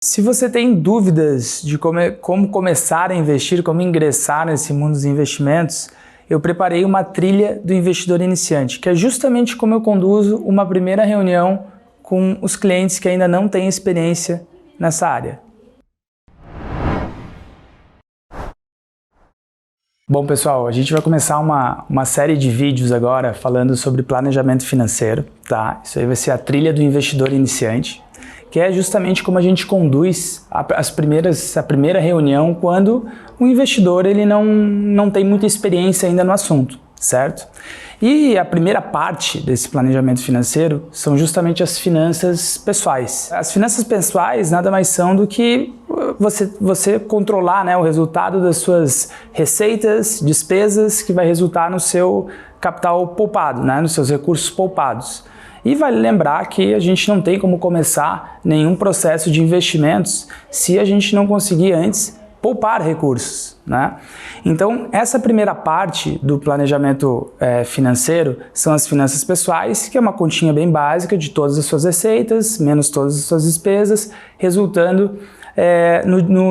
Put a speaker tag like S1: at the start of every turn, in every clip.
S1: Se você tem dúvidas de como começar a investir, como ingressar nesse mundo dos investimentos, eu preparei uma trilha do investidor iniciante, que é justamente como eu conduzo uma primeira reunião com os clientes que ainda não têm experiência nessa área. Bom, pessoal, a gente vai começar uma série de vídeos agora falando sobre planejamento financeiro, tá? Isso aí vai ser a trilha do investidor iniciante, que é justamente como a gente conduz a primeira reunião quando o investidor ele não tem muita experiência ainda no assunto, certo? E a primeira parte desse planejamento financeiro são justamente as finanças pessoais. As finanças pessoais nada mais são do que você controlar, né, o resultado das suas receitas, despesas, que vai resultar no seu capital poupado, né, nos seus recursos poupados. E vale lembrar que a gente não tem como começar nenhum processo de investimentos se a gente não conseguir antes poupar recursos, né? Então, essa primeira parte do planejamento financeiro são as finanças pessoais, que é uma continha bem básica de todas as suas receitas, menos todas as suas despesas, resultando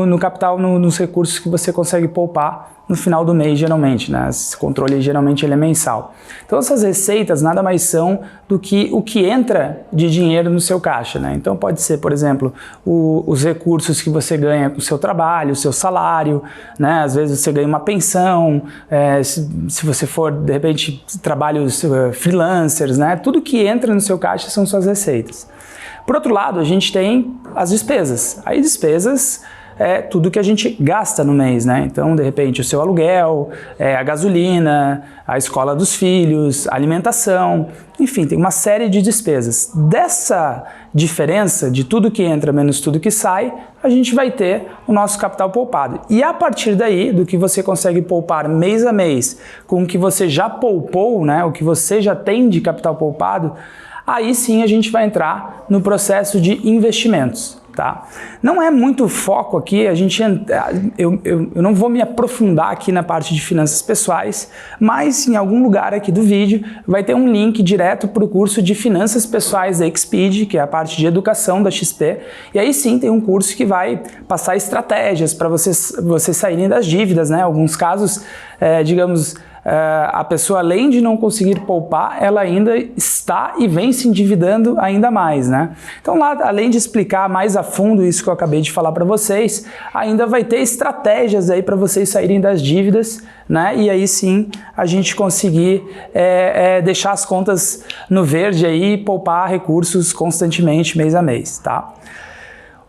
S1: no capital, nos recursos que você consegue poupar no final do mês, geralmente, né? Esse controle geralmente ele é mensal. Então essas receitas nada mais são do que o que entra de dinheiro no seu caixa, né? Então pode ser, por exemplo, os recursos que você ganha com o seu trabalho, o seu salário, né? Às vezes você ganha uma pensão, se você for, de repente, trabalhos freelancers, né? Tudo que entra no seu caixa são suas receitas. Por outro lado, a gente tem as despesas. Aí despesas é tudo que a gente gasta no mês, né? Então, de repente, o seu aluguel, a gasolina, a escola dos filhos, a alimentação, enfim, tem uma série de despesas. Dessa diferença de tudo que entra menos tudo que sai, a gente vai ter o nosso capital poupado. E a partir daí, do que você consegue poupar mês a mês, com o que você já poupou, né? O que você já tem de capital poupado, aí sim a gente vai entrar no processo de investimentos. Tá? Não é muito foco aqui, eu não vou me aprofundar aqui na parte de finanças pessoais, mas em algum lugar aqui do vídeo vai ter um link direto para o curso de finanças pessoais da Xpeed, que é a parte de educação da XP, e aí sim tem um curso que vai passar estratégias para vocês saírem das dívidas, né? Alguns casos, digamos, a pessoa, além de não conseguir poupar, ela ainda está e vem se endividando ainda mais, né? Então lá, além de explicar mais a fundo isso que eu acabei de falar para vocês, ainda vai ter estratégias aí para vocês saírem das dívidas, né? E aí sim a gente conseguir deixar as contas no verde aí e poupar recursos constantemente, mês a mês, tá?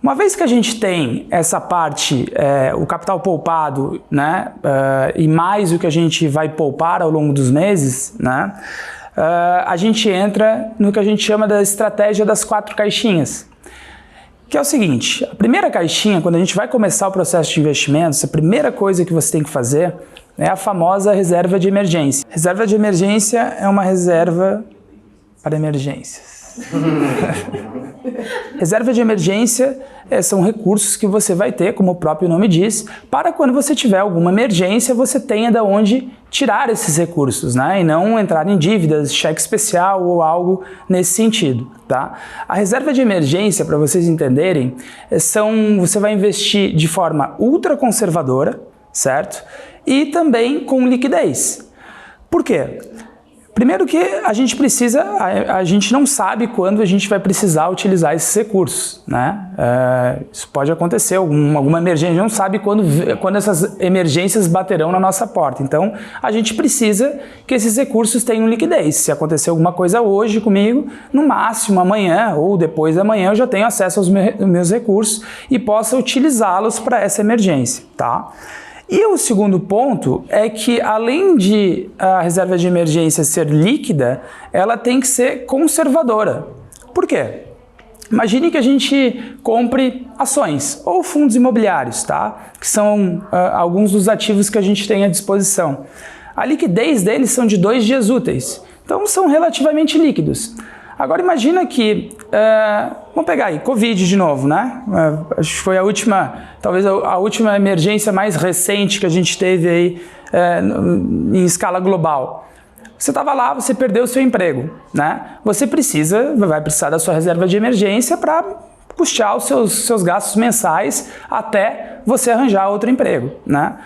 S1: Uma vez que a gente tem essa parte, o capital poupado, né, e mais o que a gente vai poupar ao longo dos meses, né, a gente entra no que a gente chama da estratégia das 4 caixinhas. Que é o seguinte, a primeira caixinha, quando a gente vai começar o processo de investimentos, a primeira coisa que você tem que fazer é a famosa reserva de emergência. Reserva de emergência é uma reserva para emergências. Reserva de emergência são recursos que você vai ter, como o próprio nome diz, para quando você tiver alguma emergência, você tenha de onde tirar esses recursos, né? E não entrar em dívidas, cheque especial ou algo nesse sentido, tá? A reserva de emergência, para vocês entenderem, você vai investir de forma ultra conservadora, certo? E também com liquidez. Por quê? Primeiro que a gente não sabe quando a gente vai precisar utilizar esses recursos, né? Isso pode acontecer, alguma emergência, a gente não sabe quando essas emergências baterão na nossa porta. Então, a gente precisa que esses recursos tenham liquidez. Se acontecer alguma coisa hoje comigo, no máximo amanhã ou depois da manhã eu já tenho acesso aos meus recursos e possa utilizá-los para essa emergência, tá? E o segundo ponto é que, além de a reserva de emergência ser líquida, ela tem que ser conservadora. Por quê? Imagine que a gente compre ações ou fundos imobiliários, tá? Que são alguns dos ativos que a gente tem à disposição. A liquidez deles são de 2 dias úteis, então são relativamente líquidos. Agora imagina que, vamos pegar aí, Covid de novo, né? Acho que foi talvez a última emergência mais recente que a gente teve aí em escala global. Você estava lá, você perdeu o seu emprego, né? Você vai precisar da sua reserva de emergência para custear os seus gastos mensais até você arranjar outro emprego, né?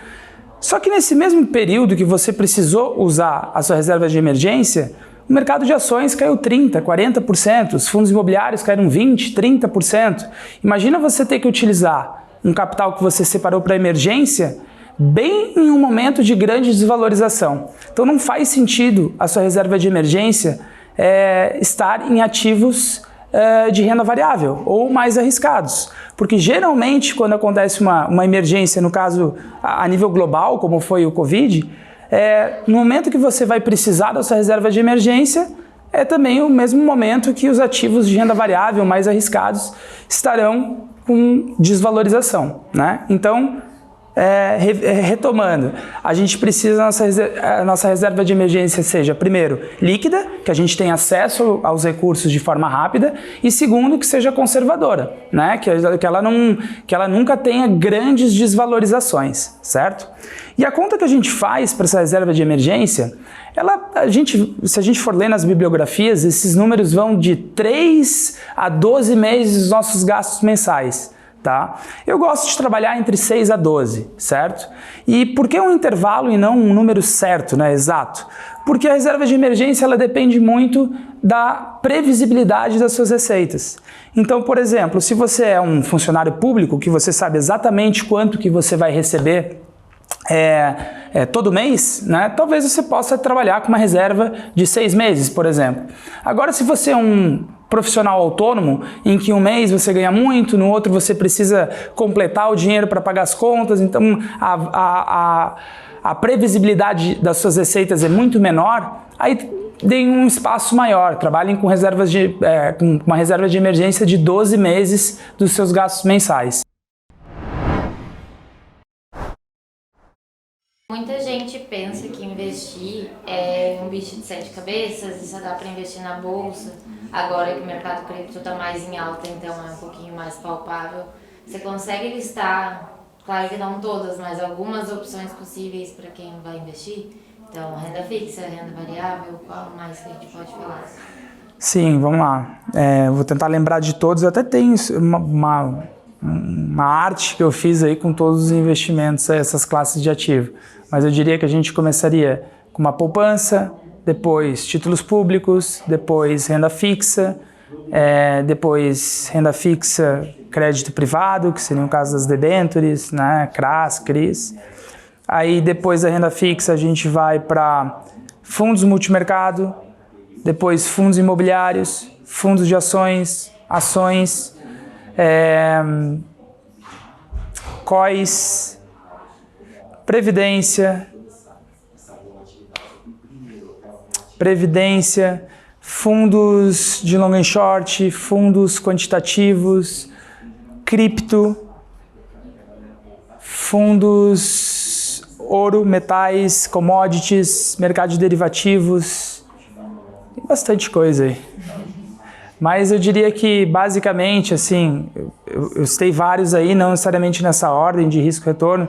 S1: Só que nesse mesmo período que você precisou usar a sua reserva de emergência, o mercado de ações caiu 30%, 40%, os fundos imobiliários caíram 20%, 30%. Imagina você ter que utilizar um capital que você separou para emergência bem em um momento de grande desvalorização. Então não faz sentido a sua reserva de emergência estar em ativos de renda variável ou mais arriscados. Porque geralmente quando acontece uma emergência, no caso a nível global, como foi o Covid, no momento que você vai precisar da sua reserva de emergência, é também o mesmo momento que os ativos de renda variável mais arriscados estarão com desvalorização, né? Então, retomando, a gente precisa a nossa reserva de emergência seja, primeiro, líquida, que a gente tenha acesso aos recursos de forma rápida, e segundo, que seja conservadora, né? Que ela nunca tenha grandes desvalorizações, certo? E a conta que a gente faz para essa reserva de emergência, se a gente for ler nas bibliografias, esses números vão de 3 a 12 meses dos nossos gastos mensais. Tá? Eu gosto de trabalhar entre 6 a 12, certo? E por que um intervalo e não um número certo, né, exato? Porque a reserva de emergência ela depende muito da previsibilidade das suas receitas. Então, por exemplo, se você é um funcionário público, que você sabe exatamente quanto que você vai receber todo mês, né? Talvez você possa trabalhar com uma reserva de 6 meses, por exemplo. Agora, se você é um profissional autônomo, em que um mês você ganha muito, no outro você precisa completar o dinheiro para pagar as contas, então a previsibilidade das suas receitas é muito menor, aí deem um espaço maior, trabalhem com com uma reserva de emergência de 12 meses dos seus gastos mensais.
S2: Muita gente pensa que investir é um bicho de 7 cabeças e só dá para investir na bolsa. Agora que o mercado cripto está mais em alta, então é um pouquinho mais palpável. Você consegue listar, claro que não todas, mas algumas opções possíveis para quem vai investir? Então, renda fixa, renda variável, qual mais que a gente pode falar?
S1: Sim, vamos lá. Vou tentar lembrar de todos. Eu até tenho uma arte que eu fiz aí com todos os investimentos, essas classes de ativo. Mas eu diria que a gente começaria com uma poupança, depois títulos públicos, depois renda fixa, depois renda fixa, crédito privado, que seria o caso das debêntures, né, CRAS, CRIs. Aí depois da renda fixa a gente vai para fundos multimercado, depois fundos imobiliários, fundos de ações, COIs, previdência, fundos de long and short, fundos quantitativos, cripto, fundos ouro, metais, commodities, mercado de derivativos, tem bastante coisa aí. Mas eu diria que, basicamente, assim, eu citei vários aí, não necessariamente nessa ordem de risco-retorno,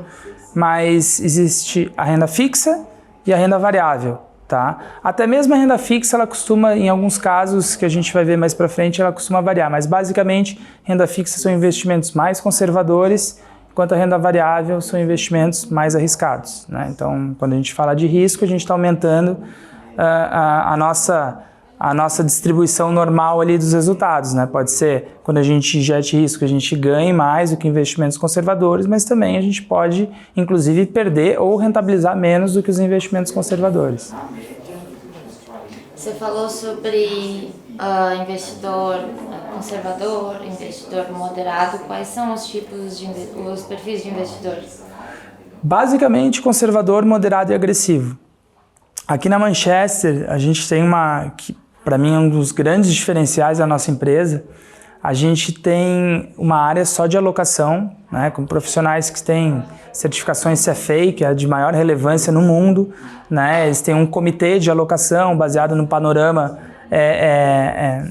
S1: mas existe a renda fixa e a renda variável, tá? Até mesmo a renda fixa, ela costuma, em alguns casos, que a gente vai ver mais para frente, ela costuma variar, mas, basicamente, renda fixa são investimentos mais conservadores, enquanto a renda variável são investimentos mais arriscados, né? Então, quando a gente fala de risco, a gente está aumentando a nossa distribuição normal ali dos resultados, né? Pode ser, quando a gente injete risco, a gente ganhe mais do que investimentos conservadores, mas também a gente pode, inclusive, perder ou rentabilizar menos do que os investimentos conservadores.
S2: Você falou sobre investidor conservador, investidor moderado. Quais são os tipos os perfis de investidores?
S1: Basicamente, conservador, moderado e agressivo. Aqui na Manchester, a gente tem que para mim é um dos grandes diferenciais da nossa empresa. A gente tem uma área só de alocação, né, com profissionais que têm certificações CFA, que é a de maior relevância no mundo, né? Eles têm um comitê de alocação baseado no panorama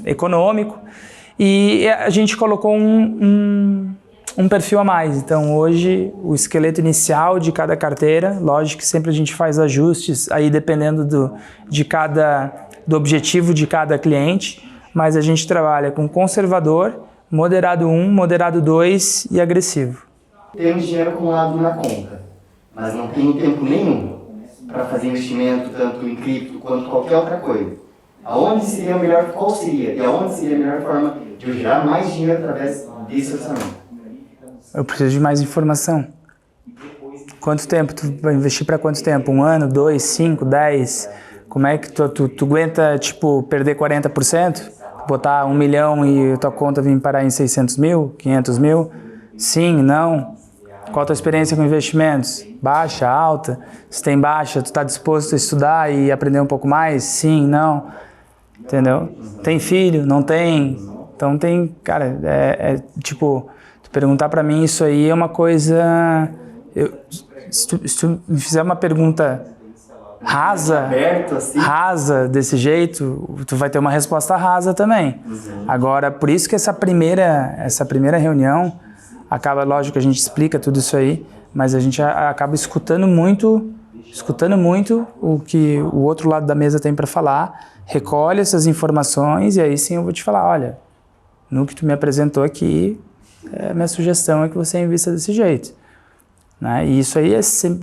S1: econômico, e a gente colocou um perfil a mais. Então hoje o esqueleto inicial de cada carteira, lógico que sempre a gente faz ajustes aí dependendo do objetivo de cada cliente, mas a gente trabalha com conservador, moderado 1, moderado 2 e agressivo.
S3: Temos dinheiro acumulado na conta, mas não tenho tempo nenhum para fazer investimento tanto em cripto quanto qualquer outra coisa. Aonde seria melhor, qual seria e aonde seria a melhor forma de eu gerar mais dinheiro através desse orçamento?
S1: Eu preciso de mais informação. Quanto tempo? Tu vai investir para quanto tempo? 1 ano, 2, 5, 10? Como é que tu aguenta, tipo, perder 40%? Botar 1 milhão e tua conta vir parar em 600 mil, 500 mil? Sim, não? Qual a tua experiência com investimentos? Baixa, alta? Se tem baixa, tu está disposto a estudar e aprender um pouco mais? Sim, não? Entendeu? Tem filho? Não tem? Então tem, cara, tipo, tu perguntar pra mim isso aí é uma coisa... Se tu me fizer uma pergunta rasa desse jeito, tu vai ter uma resposta rasa também. Agora, por isso que essa primeira reunião, acaba, lógico que a gente explica tudo isso aí, mas a gente acaba escutando muito o que o outro lado da mesa tem para falar, recolhe essas informações e aí sim eu vou te falar, olha, no que tu me apresentou aqui, minha sugestão é que você invista desse jeito. Né? E isso aí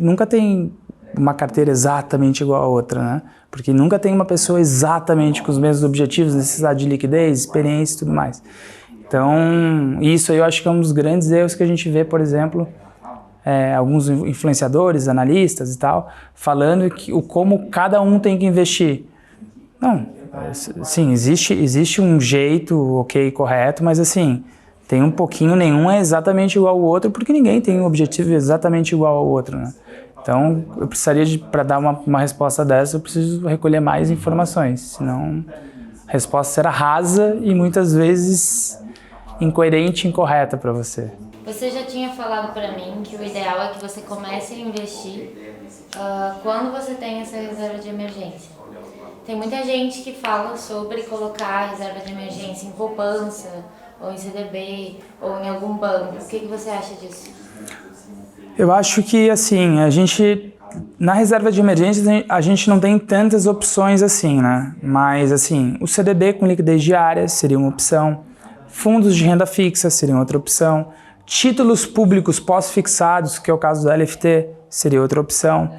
S1: nunca tem uma carteira exatamente igual a outra, né? Porque nunca tem uma pessoa exatamente com os mesmos objetivos, necessidade de liquidez, experiência e tudo mais. Então, isso aí eu acho que é um dos grandes erros que a gente vê, por exemplo, alguns influenciadores, analistas e tal, falando como cada um tem que investir. Não, sim, existe um jeito, ok, correto, mas assim, tem um pouquinho, nenhum é exatamente igual ao outro, porque ninguém tem um objetivo exatamente igual ao outro, né? Então, eu precisaria, para dar uma resposta dessa, eu preciso recolher mais informações, senão a resposta será rasa e muitas vezes incoerente e incorreta para você.
S2: Você já tinha falado para mim que o ideal é que você comece a investir quando você tem essa reserva de emergência. Tem muita gente que fala sobre colocar a reserva de emergência em poupança, ou em CDB, ou em algum banco. O que você acha disso?
S1: Eu acho que, assim, na reserva de emergência, a gente não tem tantas opções assim, né? Mas, assim, o CDB com liquidez diária seria uma opção, fundos de renda fixa seria outra opção, títulos públicos pós-fixados, que é o caso da LFT, seria outra opção.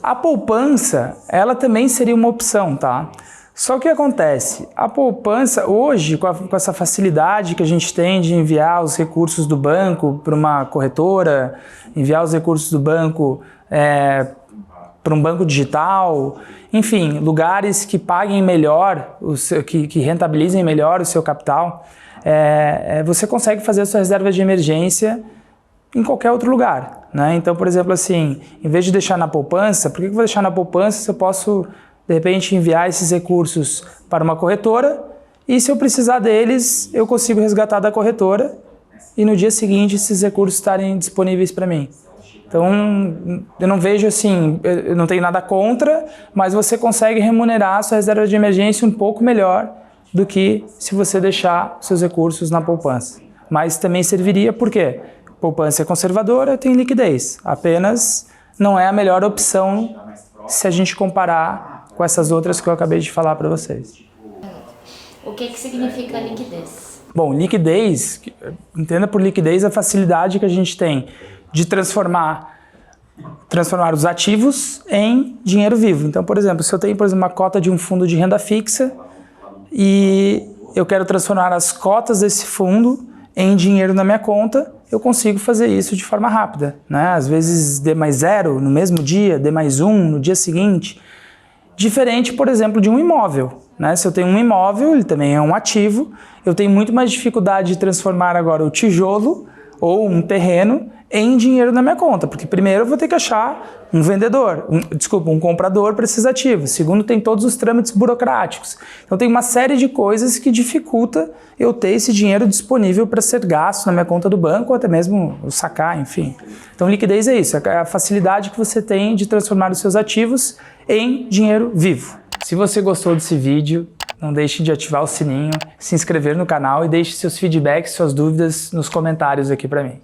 S1: A poupança, ela também seria uma opção, tá? Só que o que acontece? A poupança, hoje, com essa facilidade que a gente tem de enviar os recursos do banco para uma corretora, enviar os recursos do banco para um banco digital, enfim, lugares que paguem melhor, que rentabilizem melhor o seu capital, você consegue fazer a sua reserva de emergência em qualquer outro lugar, né? Então, por exemplo, assim, em vez de deixar na poupança, por que eu vou deixar na poupança se eu posso, de repente, enviar esses recursos para uma corretora e se eu precisar deles, eu consigo resgatar da corretora e no dia seguinte esses recursos estarem disponíveis para mim. Então, eu não vejo assim, eu não tenho nada contra, mas você consegue remunerar a sua reserva de emergência um pouco melhor do que se você deixar seus recursos na poupança. Mas também serviria, por quê? Poupança é conservadora, tem liquidez. Apenas não é a melhor opção se a gente comparar com essas outras que eu acabei de falar para vocês.
S2: O que significa liquidez?
S1: Bom, liquidez, entenda por liquidez a facilidade que a gente tem de transformar os ativos em dinheiro vivo. Então, por exemplo, se eu tenho, uma cota de um fundo de renda fixa e eu quero transformar as cotas desse fundo em dinheiro na minha conta, eu consigo fazer isso de forma rápida, né? Às vezes D mais 0 no mesmo dia, D mais 1 no dia seguinte. Diferente, por exemplo, de um imóvel, né? Se eu tenho um imóvel, ele também é um ativo, eu tenho muito mais dificuldade de transformar agora o tijolo ou um terreno em dinheiro na minha conta, porque primeiro eu vou ter que achar um comprador para esses ativos. Segundo, tem todos os trâmites burocráticos. Então tem uma série de coisas que dificulta eu ter esse dinheiro disponível para ser gasto na minha conta do banco ou até mesmo eu sacar, enfim. Então liquidez é isso, é a facilidade que você tem de transformar os seus ativos em dinheiro vivo. Se você gostou desse vídeo, não deixe de ativar o sininho, se inscrever no canal e deixe seus feedbacks, suas dúvidas nos comentários aqui para mim.